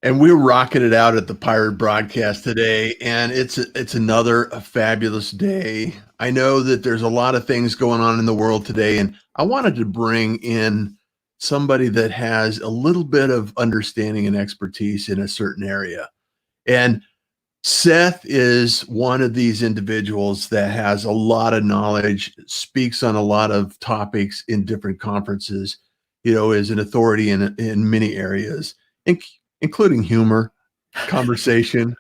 And we're rocking it out at the Pirate Broadcast today, and it's another fabulous day. I know that there's a lot of things going on in the world today, and I wanted to bring in somebody that has a little bit of understanding and expertise in a certain area. And Seth is one of these individuals that has a lot of knowledge, speaks on a lot of topics in different conferences, is an authority in many areas, including humor, conversation,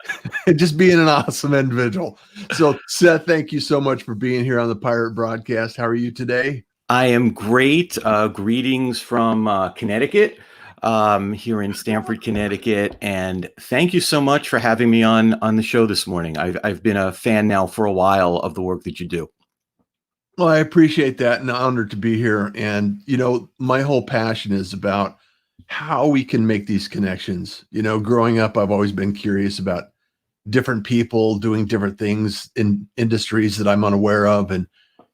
and just being an awesome individual. So, Seth, thank you so much for being here on the Pirate Broadcast. How are you today? I am great. Greetings from Connecticut, here in Stamford, Connecticut, and thank you so much for having me on the show this morning. I've been a fan now for a while of the work that you do. Well, I appreciate that and honored to be here. And, my whole passion is about how we can make these connections. Growing up, I've always been curious about different people doing different things in industries that I'm unaware of. And,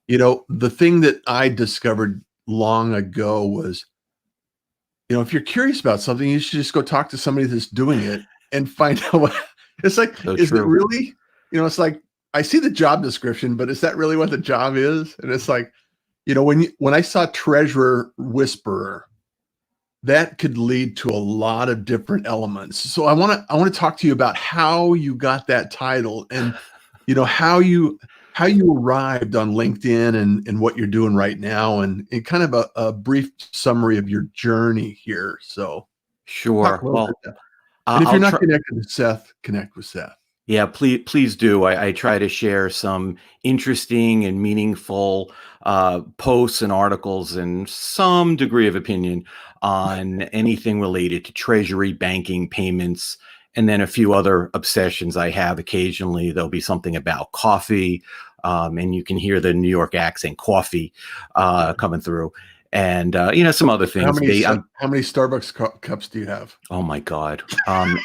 the thing that I discovered long ago was, if you're curious about something, you should just go talk to somebody that's doing it and find out what it's like. So is true. it really, it's like, I see the job description, but is that really what the job is? And it's like, when I saw Treasurer Whisperer, that could lead to a lot of different elements. So I want to talk to you about how you got that title and, how you arrived on LinkedIn and what you're doing right now and kind of a brief summary of your journey here. So Sure. Well, and if I'll you're not try. connected to Seth, connect with Seth. Yeah, please do. I try to share some interesting and meaningful posts and articles and some degree of opinion on anything related to treasury, banking, payments, and then a few other obsessions I have. Occasionally, there'll be something about coffee, and you can hear the New York accent, coffee, coming through. And some other things. How many Starbucks cups do you have? Oh my God. I'm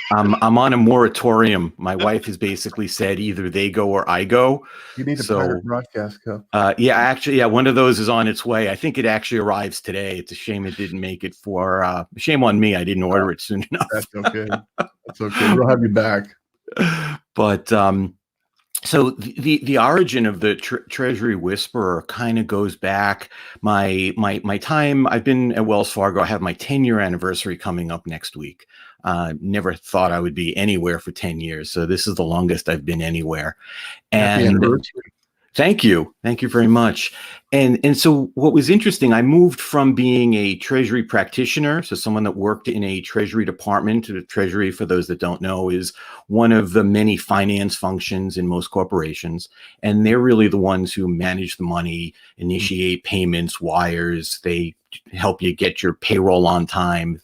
on a moratorium. My wife has basically said either they go or I go. You need a Pirate Broadcast cup. One of those is on its way. I think it actually arrives today. It's a shame it didn't make it for shame on me. I didn't order it soon enough. That's okay. That's okay. We'll have you back. But so the origin of the Treasury Whisperer kind of goes back my time. I've been at Wells Fargo. I have my 10-year anniversary coming up next week. Never thought I would be anywhere for 10 years. So this is the longest I've been anywhere. Happy anniversary. Thank you very much. And so what was interesting, I moved from being a treasury practitioner, so someone that worked in a treasury department. The treasury, for those that don't know, is one of the many finance functions in most corporations. And they're really the ones who manage the money, initiate payments, wires. They help you get your payroll on time,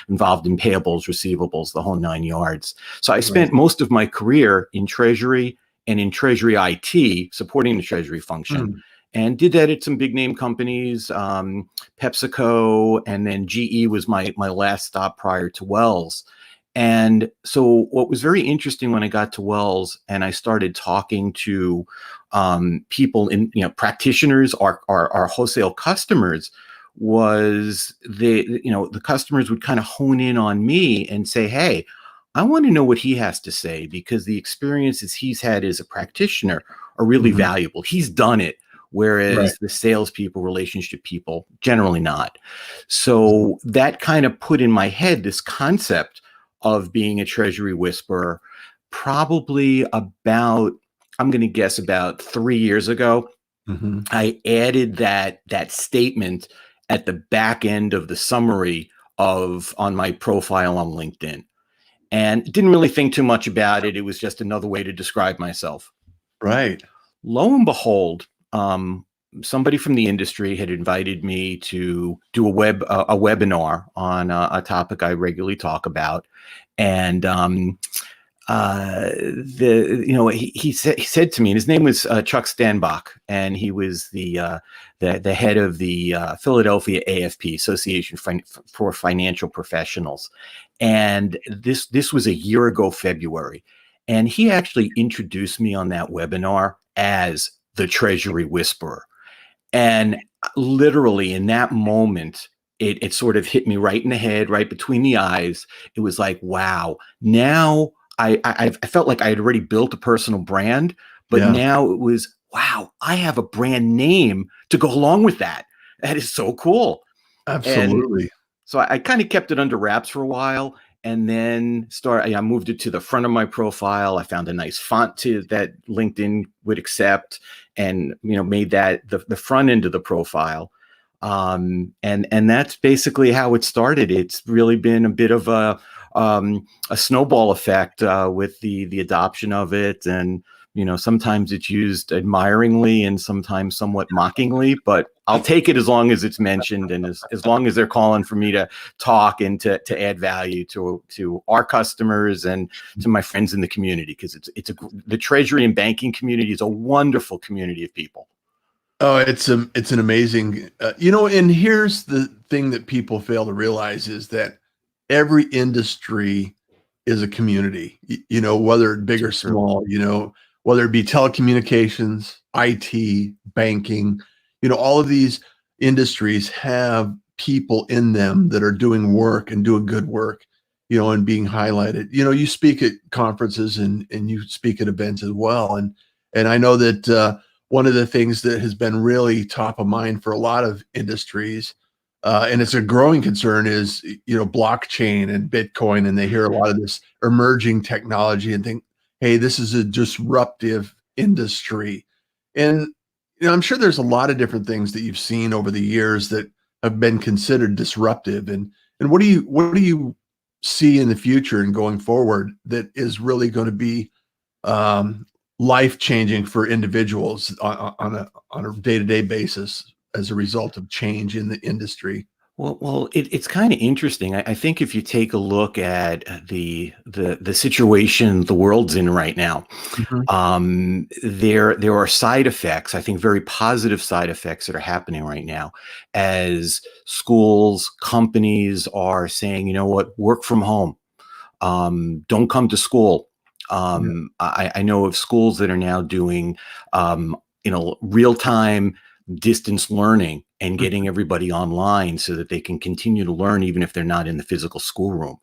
involved in payables, receivables, the whole 9 yards. So I spent most of my career in treasury and in Treasury IT, supporting the Treasury function, and did that at some big name companies, PepsiCo, and then GE was my last stop prior to Wells. And so what was very interesting when I got to Wells and I started talking to people in, practitioners, our wholesale customers, was the customers would kind of hone in on me and say, hey, I want to know what he has to say, because the experiences he's had as a practitioner are really valuable. He's done it, whereas the salespeople, relationship people, generally not. So that kind of put in my head this concept of being a treasury whisperer, probably about, I'm going to guess about 3 years ago. I added that statement at the back end of the summary on my profile on LinkedIn. And didn't really think too much about it. It was just another way to describe myself. Right. Lo and behold, somebody from the industry had invited me to do a webinar on a topic I regularly talk about, and he said to me, and his name was Chuck Stanbach, and he was the head of the Philadelphia AFP, Association for Financial Professionals. And this was a year ago, February. And he actually introduced me on that webinar as the Treasury Whisperer. And literally in that moment, it sort of hit me right in the head, right between the eyes. It was like, wow, now I felt like I had already built a personal brand, but Yeah, now it was, wow, I have a brand name to go along with that. That is so cool. And absolutely. so I kind of kept it under wraps for a while, and then I moved it to the front of my profile. I found a nice font that LinkedIn would accept, and made that the front end of the profile. And that's basically how it started. It's really been a bit of a snowball effect with the adoption of it, and sometimes it's used admiringly and sometimes somewhat mockingly, but I'll take it as long as it's mentioned, and as long as they're calling for me to talk and to add value to our customers and to my friends in the community, because the treasury and banking community is a wonderful community of people. Oh, it's an amazing, and here's the thing that people fail to realize is that every industry is a community, whether it's big So or true. small, whether it be telecommunications, IT, banking, all of these industries have people in them that are doing work and doing good work, and being highlighted. You speak at conferences and you speak at events as well. And I know that, one of the things that has been really top of mind for a lot of industries, and it's a growing concern, is blockchain and Bitcoin, and they hear a lot of this emerging technology and think, hey, this is a disruptive industry. And I'm sure there's a lot of different things that you've seen over the years that have been considered disruptive. And what do you see in the future and going forward that is really going to be, um, life changing for individuals on a day-to-day basis as a result of change in the industry? Well, it's kind of interesting. I think if you take a look at the situation the world's in right now, Mhm. there are side effects. I think very positive side effects that are happening right now, as schools, companies are saying, you know what, work from home. Don't come to school. Yeah, I know of schools that are now doing, real time distance learning and mhm, getting everybody online so that they can continue to learn even if they're not in the physical schoolroom.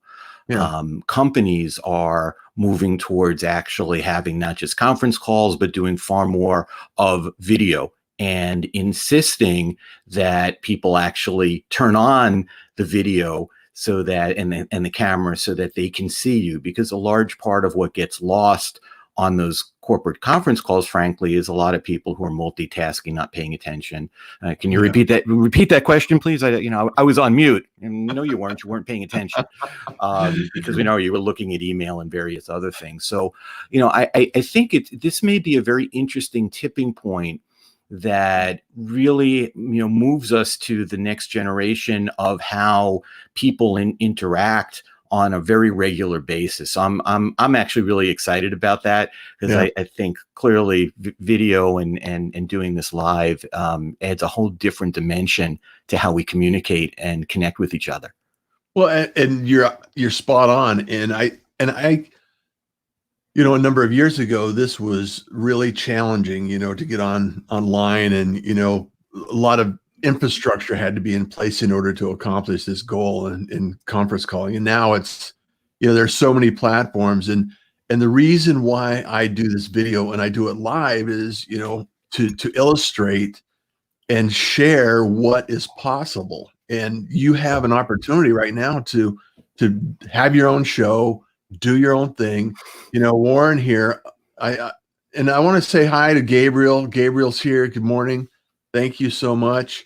yeah, Companies are moving towards actually having not just conference calls, but doing far more of video, and insisting that people actually turn on the video so that and the camera so that they can see you, because a large part of what gets lost on those corporate conference calls, frankly, is a lot of people who are multitasking, not paying attention. Can you yeah. repeat that question, please? I was on mute, and no, you weren't. You weren't paying attention, because we know you were looking at email and various other things. So, I think this may be a very interesting tipping point that really, moves us to the next generation of how people interact on a very regular basis. I'm actually really excited about that, because Yeah. I think clearly video and doing this live adds a whole different dimension to how we communicate and connect with each other. Well, and you're spot on. And I, a number of years ago, this was really challenging, to get online, and a lot of infrastructure had to be in place in order to accomplish this goal in conference calling. And now it's, there's so many platforms, and the reason why I do this video and I do it live is, to illustrate and share what is possible. And you have an opportunity right now to have your own show, do your own thing. Warren here, I and I want to say hi to Gabriel. Gabriel's here. Good morning. Thank you so much.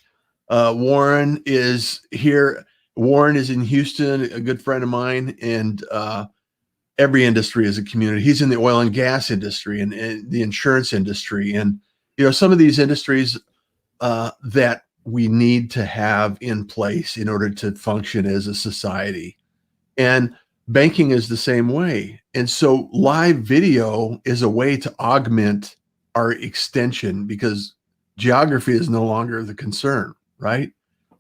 Warren is here. Warren is in Houston, a good friend of mine, and every industry is a community. He's in the oil and gas industry and the insurance industry, and some of these industries, that we need to have in place in order to function as a society. And banking is the same way. And so live video is a way to augment our extension, because geography is no longer the concern, right?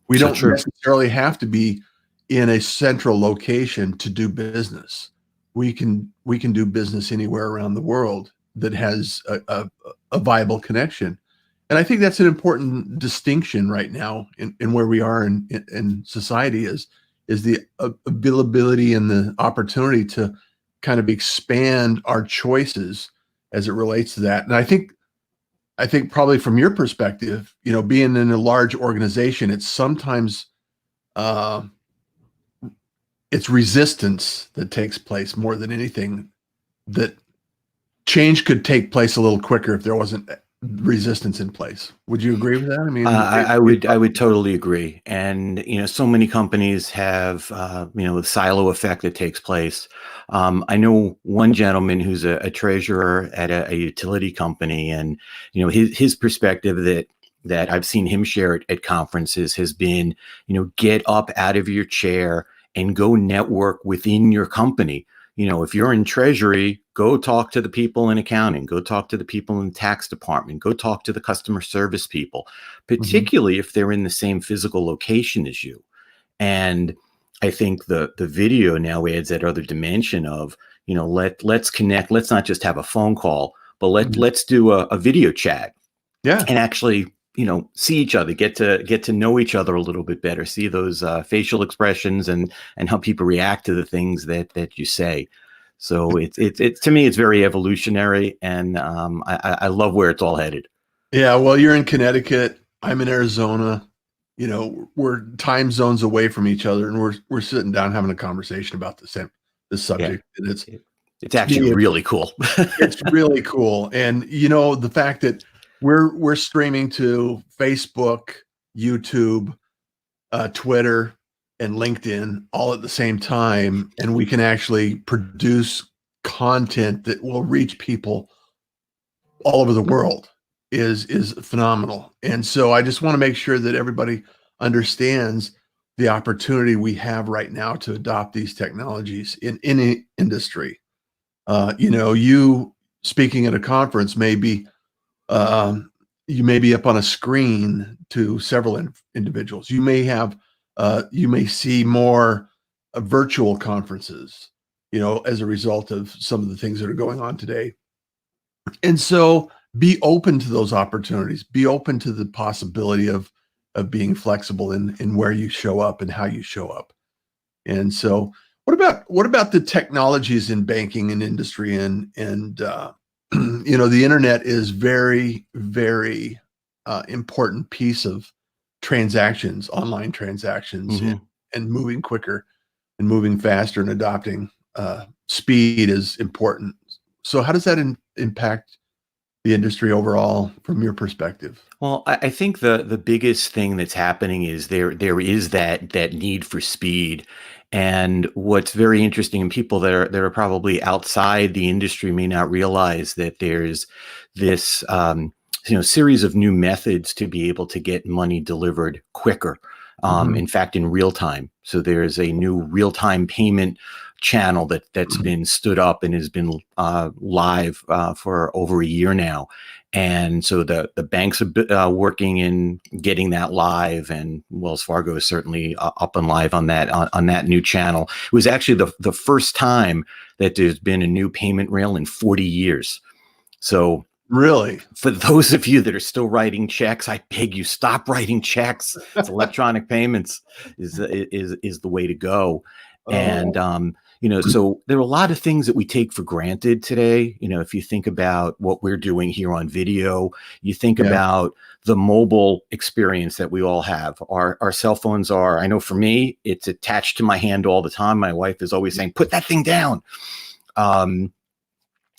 We So don't true. necessarily have to be in a central location to do business. We can do business anywhere around the world that has a viable connection. And I think that's an important distinction right now in where we are in society is the availability and the opportunity to kind of expand our choices as it relates to that. And I think probably from your perspective, being in a large organization, it's sometimes uh, it's resistance that takes place more than anything. That change could take place a little quicker if there wasn't resistance in place. Would you agree with that? I mean, I would totally agree. And, so many companies have, the silo effect that takes place. I know one gentleman who's a treasurer at a utility company, and, his perspective that I've seen him share at conferences has been, get up out of your chair and go network within your company. If you're in treasury, go talk to the people in accounting, go talk to the people in the tax department, go talk to the customer service people, particularly if they're in the same physical location as you. And I think the video now adds that other dimension of, let's connect. Let's not just have a phone call, but let's do a video chat. Yeah. And actually, see each other, get to know each other a little bit better, see those facial expressions and how people react to the things that you say. So it's to me, it's very evolutionary, and I love where it's all headed. Yeah. Well, you're in Connecticut. I'm in Arizona. We're time zones away from each other, and we're sitting down having a conversation about this subject, and it's actually really cool. It's really cool. And the fact that we're streaming to Facebook, YouTube, Twitter, and LinkedIn all at the same time, and we can actually produce content that will reach people all over the world is phenomenal. And so I just want to make sure that everybody understands the opportunity we have right now to adopt these technologies in any industry. You speaking at a conference you may be up on a screen to several individuals. You may see more virtual conferences, as a result of some of the things that are going on today. And so be open to those opportunities, be open to the possibility of being flexible in where you show up and how you show up. And so what about the technologies in banking and industry and the internet is very, very important piece of transactions, online transactions, and moving quicker and moving faster and adopting speed is important. So how does that impact the industry overall from your perspective? Well, I think the biggest thing that's happening is there is that need for speed. And what's very interesting, and people that are probably outside the industry may not realize that there's this series of new methods to be able to get money delivered quicker. In fact, in real time. So there's a new real time payment channel that's been stood up and has been live for over a year now. And so the banks are working in getting that live, and Wells Fargo is certainly up and live on that new channel. It was actually the first time that there's been a new payment rail in 40 years. So really, for those of you that are still writing checks, I beg you, stop writing checks. It's electronic payments is the way to go. Oh. And so there are a lot of things that we take for granted today. If you think about what we're doing here on video, you think about the mobile experience that we all have. Our cell phones are, I know for me, it's attached to my hand all the time. My wife is always saying, put that thing down. And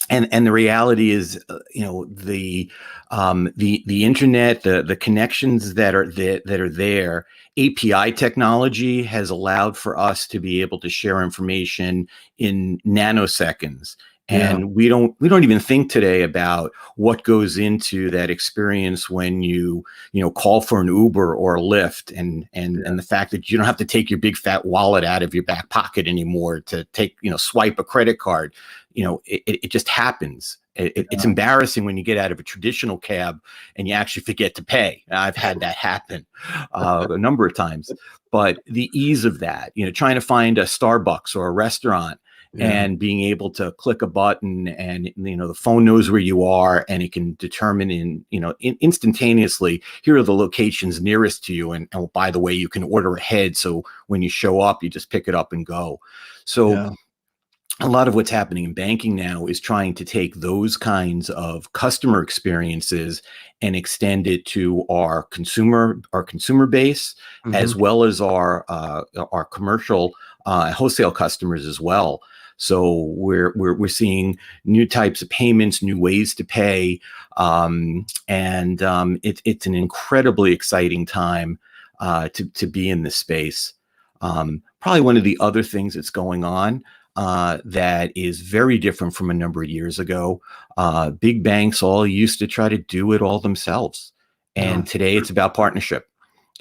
the reality is, the internet, the connections that are there, API technology has allowed for us to be able to share information in nanoseconds. And we don't even think today about what goes into that experience when you call for an Uber or a Lyft, and the fact that you don't have to take your big fat wallet out of your back pocket anymore to swipe a credit card. It just happens. It's embarrassing when you get out of a traditional cab and you actually forget to pay. I've had that happen a number of times. But the ease of that, trying to find a Starbucks or a restaurant Yeah. and being able to click a button and, the phone knows where you are and it can determine instantaneously, here are the locations nearest to you. And oh, by the way, you can order ahead. So when you show up, you just pick it up and go. So Yeah. a lot of what's happening in banking now is trying to take those kinds of customer experiences and extend it to our consumer base, as well as our commercial wholesale customers as well. So we're seeing new types of payments, new ways to pay, and it's an incredibly exciting time to be in this space. Probably one of the other things that's going on that is very different from a number of years ago. Big banks all used to try to do it all themselves. And today it's about partnership.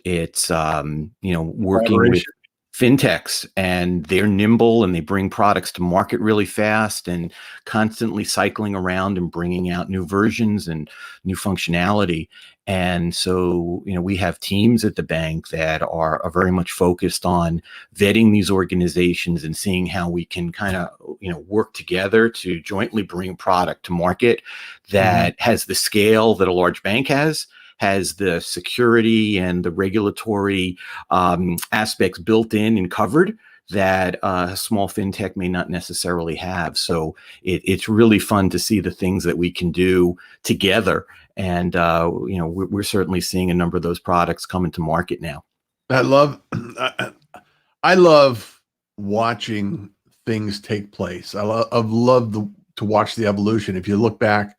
It's, working with fintechs, and they're nimble and they bring products to market really fast and constantly cycling around and bringing out new versions and new functionality. And so, we have teams at the bank that are very much focused on vetting these organizations and seeing how we can kind of, work together to jointly bring product to market that has the scale that a large bank has the security and the regulatory aspects built in and covered that a small fintech may not necessarily have. So it's really fun to see the things that we can do together. And, we're certainly seeing a number of those products coming to market now. I love watching things take place. I've loved to watch the evolution. If you look back,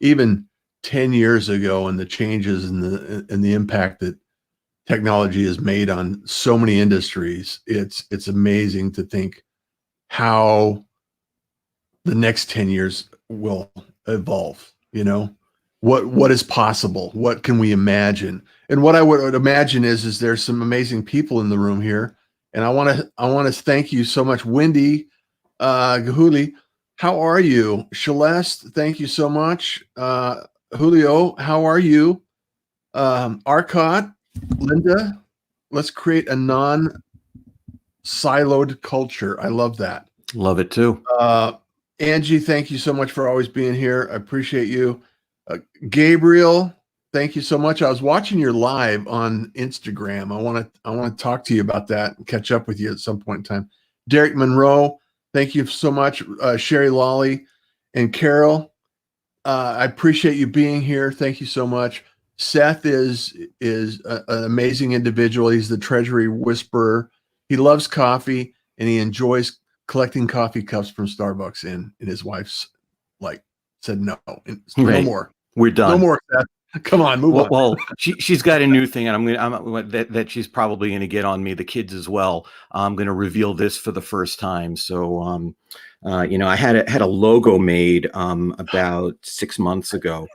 even 10 years ago, and the changes and the impact that technology has made on so many industries, it's amazing to think how the next 10 years will evolve. What is possible? What can we imagine? And what I would imagine is there's some amazing people in the room here. And I want to thank you so much. Wendy Gahuli, how are you? Celeste, thank you so much. Julio, how are you? Arcot, Linda, let's create a non-siloed culture. I love that. Love it too. Angie, thank you so much for always being here. I appreciate you. Gabriel, thank you so much. I was watching your live on Instagram. I want to talk to you about that and catch up with you at some point in time. Derek Monroe, thank you so much. Sherry Lawley and Carol, I appreciate you being here. Thank you so much. Seth is an amazing individual. He's the Treasury Whisperer. He loves coffee and he enjoys collecting coffee cups from Starbucks. And his wife's said no, no more. We're done. No more, Seth. Come on, move on. Well, she's got a new thing, and that she's probably going to get on me. The kids as well. I'm going to reveal this for the first time. So, I had a logo made about 6 months ago.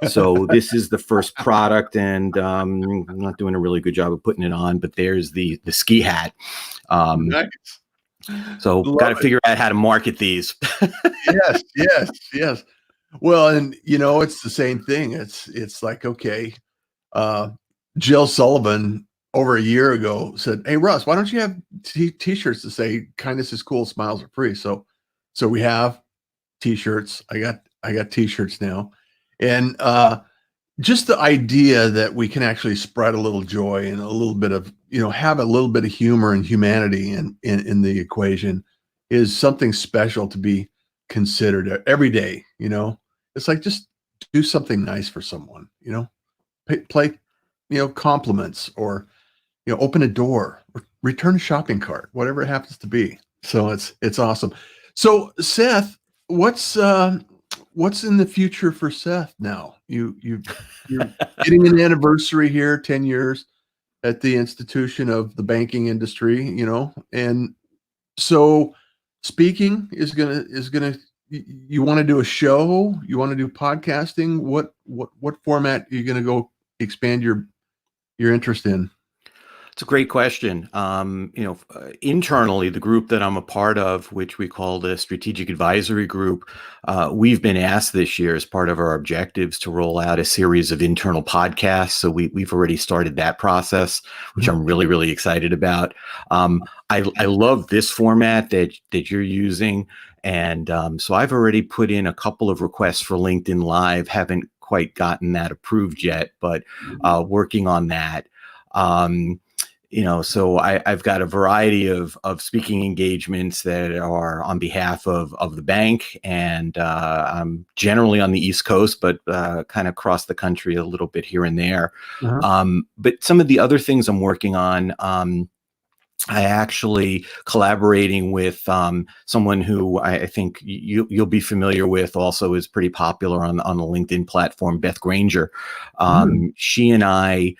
So this is the first product, and I'm not doing a really good job of putting it on. But there's the ski hat. Nice. So got to figure out how to market these. Yes. Well, and it's the same thing. It's like, okay, Jill Sullivan over a year ago said, "Hey Russ, why don't you have t-shirts to say kindness is cool, smiles are free?" So we have t-shirts. I got t-shirts now, and just the idea that we can actually spread a little joy and a little bit of have a little bit of humor and humanity in the equation is something special to be considered every day. It's like, just do something nice for someone, play, compliments, or, open a door, or return a shopping cart, whatever it happens to be. So it's awesome. So Seth, what's in the future for Seth now? You're getting an anniversary here, 10 years at the institution of the banking industry, and so speaking is gonna, you want to do a show? You want to do podcasting? What format are you going to go expand your interest in? It's a great question. Internally, the group that I'm a part of, which we call the Strategic Advisory Group, we've been asked this year as part of our objectives to roll out a series of internal podcasts. So we've already started that process, which I'm really, really excited about. I love this format that you're using. And so I've already put in a couple of requests for LinkedIn Live. Haven't quite gotten that approved yet, but working on that. So I've got a variety of speaking engagements that are on behalf of the bank, and I'm generally on the East Coast, but kind of across the country a little bit here and there. But some of the other things I'm working on, I actually collaborating with someone who I think you'll be familiar with, also is pretty popular on the LinkedIn platform, Beth Granger. She and I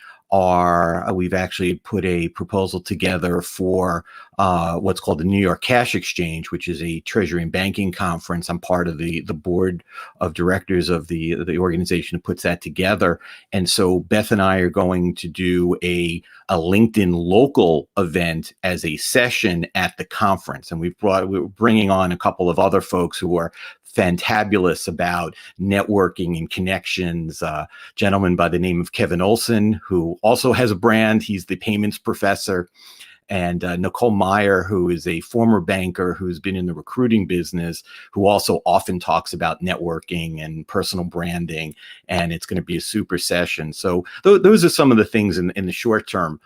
we've actually put a proposal together for what's called the New York Cash Exchange, which is a treasury and banking conference. I'm part of the board of directors of the organization that puts that together. And so Beth and I are going to do a LinkedIn local event as a session at the conference. And we're bringing on a couple of other folks who are fantabulous about networking and connections. Gentleman by the name of Kevin Olson, who also has a brand. He's the payments professor. And Nicole Meyer, who is a former banker who's been in the recruiting business, who also often talks about networking and personal branding. And it's going to be a super session. So those are some of the things in the short term.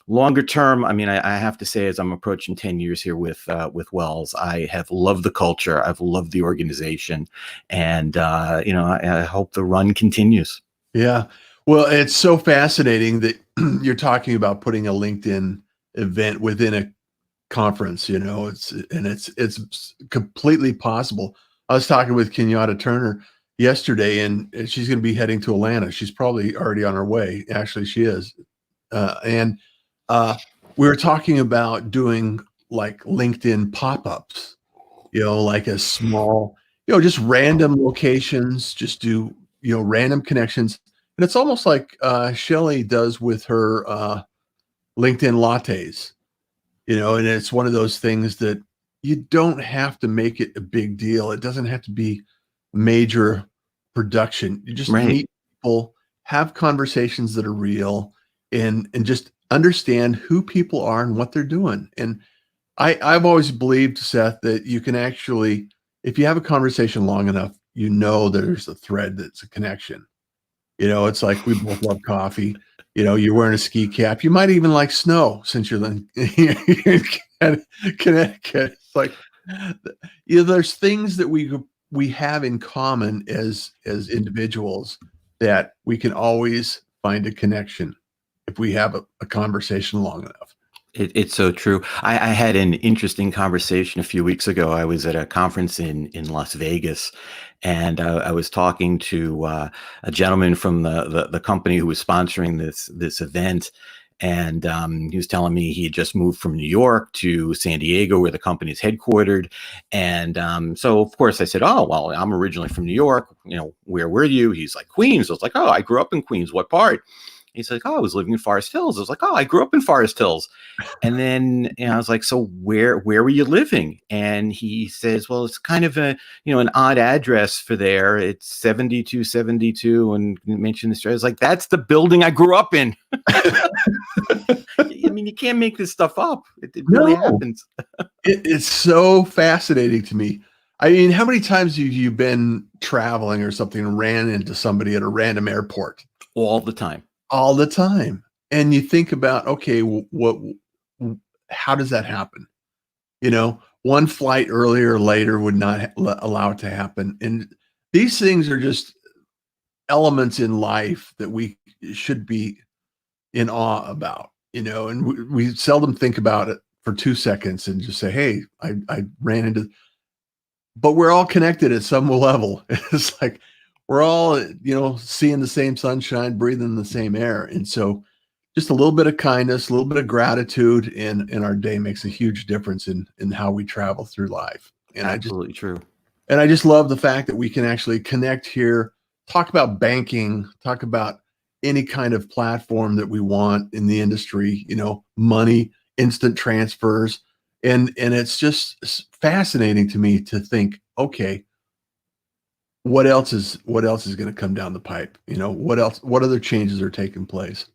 Longer term, I mean, I have to say, as I'm approaching 10 years here with Wells, I have loved the culture. I've loved the organization. And, I hope the run continues. Yeah. Well, it's so fascinating that you're talking about putting a LinkedIn event within a conference, it's completely possible. I was talking with Kenyatta Turner yesterday, and she's going to be heading to Atlanta. She's probably already on her way. Actually, she is. And we were talking about doing like LinkedIn pop-ups, like a small, just random locations, just do, random connections. And it's almost like Shelley does with her LinkedIn lattes, and it's one of those things that you don't have to make it a big deal. It doesn't have to be major production. You just meet people, have conversations that are real, and just understand who people are and what they're doing. And I've always believed, Seth, that you can actually, if you have a conversation long enough, there's a thread that's a connection. It's like we both love coffee. You're wearing a ski cap. You might even like snow since you're in Connecticut. It's like, there's things that we have in common as individuals that we can always find a connection if we have a conversation long enough. It's so true. I had an interesting conversation a few weeks ago. I was at a conference in Las Vegas, and I was talking to a gentleman from the company who was sponsoring this event. And he was telling me he had just moved from New York to San Diego, where the company is headquartered. And so, of course, I said, "Oh, well, I'm originally from New York. Where were you?" He's like, "Queens." I was like, "Oh, I grew up in Queens. What part?" He's like, "Oh, I was living in Forest Hills." I was like, "Oh, I grew up in Forest Hills." And then I was like, "So where were you living?" And he says, "Well, it's kind of an odd address for there. It's 7272." And mentioned this. I was like, "That's the building I grew up in." I mean, you can't make this stuff up. It really happens. It's so fascinating to me. I mean, how many times have you been traveling or something and ran into somebody at a random airport? All the time. All the time. And you think about, okay, how does that happen? One flight earlier or later would not allow it to happen. And these things are just elements in life that we should be in awe about, and we seldom think about it for 2 seconds and just say, "Hey, I ran into," but we're all connected at some level. It's like we're all, seeing the same sunshine, breathing the same air. And so just a little bit of kindness, a little bit of gratitude in our day makes a huge difference in how we travel through life. And Absolutely true. I just love the fact that we can actually connect here, talk about banking, talk about, any kind of platform that we want in the industry, money, instant transfers. And it's just fascinating to me to think, okay, what else is going to come down the pipe? What other changes are taking place?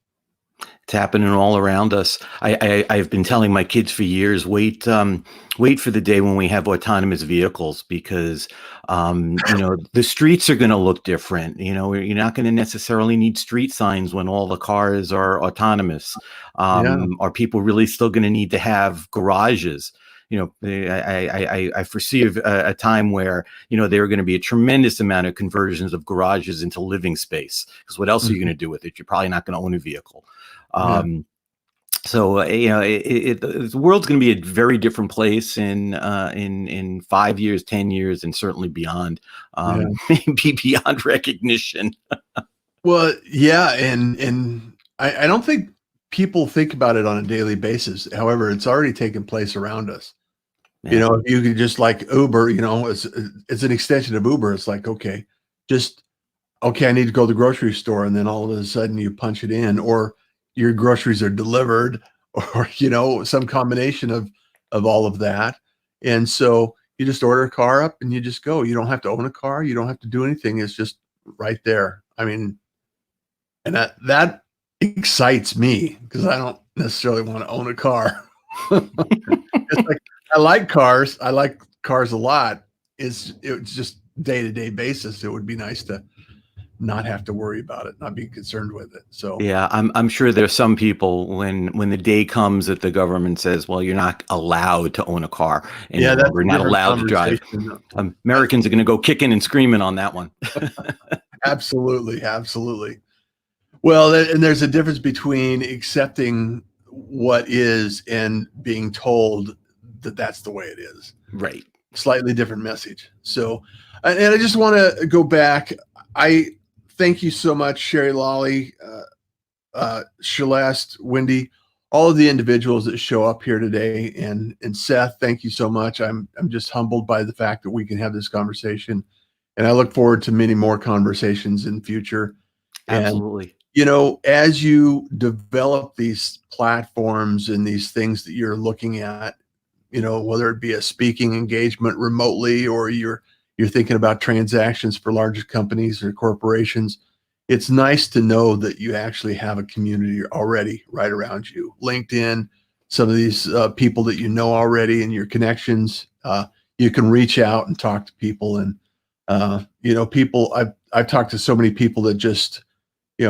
It's happening all around us. I've been telling my kids for years, wait for the day when we have autonomous vehicles, because the streets are going to look different. You're not going to necessarily need street signs when all the cars are autonomous. Yeah. Are people really still going to need to have garages? I foresee a time where there are going to be a tremendous amount of conversions of garages into living space, because what else are you Mhm. going to do with it? You're probably not going to own a vehicle. Yeah. So the world's going to be a very different place in 5 years, 10 years, and certainly beyond. Yeah. Maybe beyond recognition. Well, yeah, and I don't think people think about it on a daily basis. However, it's already taken place around us. Yeah. If you could just like Uber, it's an extension of Uber. It's like, okay, just okay, I need to go to the grocery store, and then all of a sudden you punch it in, or your groceries are delivered, or some combination of all of that. And so you just order a car up and you just go. You don't have to own a car. You don't have to do anything. It's just right there. I mean, and that excites me because I don't necessarily want to own a car. It's like I like cars. I like cars a lot. It's just day-to-day basis. It would be nice to not have to worry about it, not be concerned with it. So Yeah, I'm sure there's some people when the day comes that the government says, well, you're not allowed to own a car any yeah, that's longer, a not different allowed to drive. conversation. Americans are going to go kicking and screaming on that one. Absolutely, absolutely. Well, and there's a difference between accepting what is and being told that that's the way it is. Right. Slightly different message. So, and I just want to go back. I thank you so much, Sherry Lolly, Celeste, Wendy, all of the individuals that show up here today, and Seth. Thank you so much. I'm just humbled by the fact that we can have this conversation, and I look forward to many more conversations in future. And Absolutely. as you develop these platforms and these things that you're looking at, whether it be a speaking engagement remotely, or you're thinking about transactions for larger companies or corporations, it's nice to know that you actually have a community already right around you. LinkedIn, some of these people that you know already and your connections, you can reach out and talk to people. And people, I've talked to so many people that just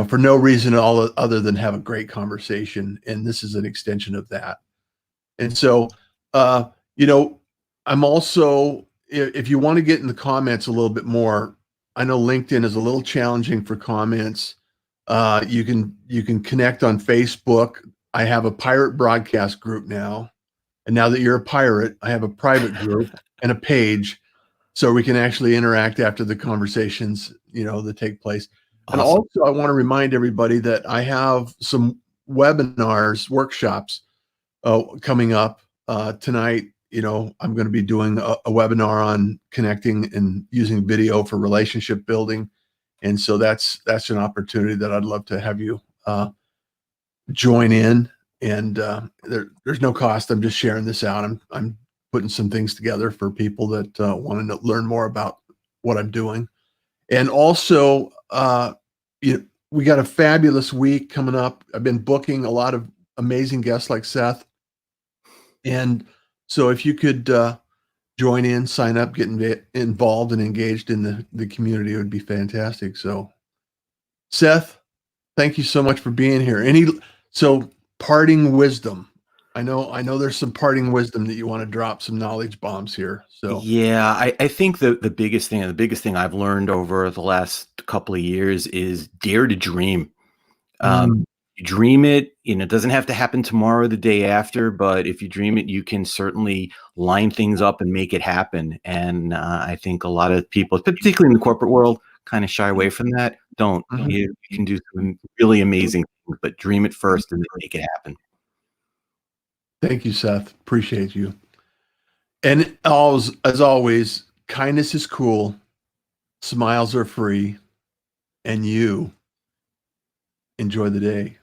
for no reason all other than have a great conversation, and this is an extension of that. And so, uh, you know, I'm also, if you want to get in the comments a little bit more, I know LinkedIn is a little challenging for comments. You can connect on Facebook. I have a pirate broadcast group now, and now that you're a pirate, I have a private group and a page, so we can actually interact after the conversations, that take place. And Awesome. also, I want to remind everybody that I have some webinars, workshops coming up tonight. I'm going to be doing a webinar on connecting and using video for relationship building, and so that's an opportunity that I'd love to have you join in. And there's no cost. I'm just sharing this out. I'm putting some things together for people that want to learn more about what I'm doing. And also, we got a fabulous week coming up. I've been booking a lot of amazing guests like Seth. And so if you could join in, sign up, get involved and engaged in the community, it would be fantastic. So, Seth, thank you so much for being here. So parting wisdom. I know there's some parting wisdom that you want to drop, some knowledge bombs here. So Yeah, I think the biggest thing I've learned over the last couple of years is dare to dream. mm, You dream it, it doesn't have to happen tomorrow or the day after, but if you dream it, you can certainly line things up and make it happen. And I think a lot of people, particularly in the corporate world, kind of shy away from that. Don't. mhm. You can do some really amazing things, but dream it first and then make it happen. Thank you, Seth. Appreciate you. And as always, kindness is cool, smiles are free, and you Enjoy the day.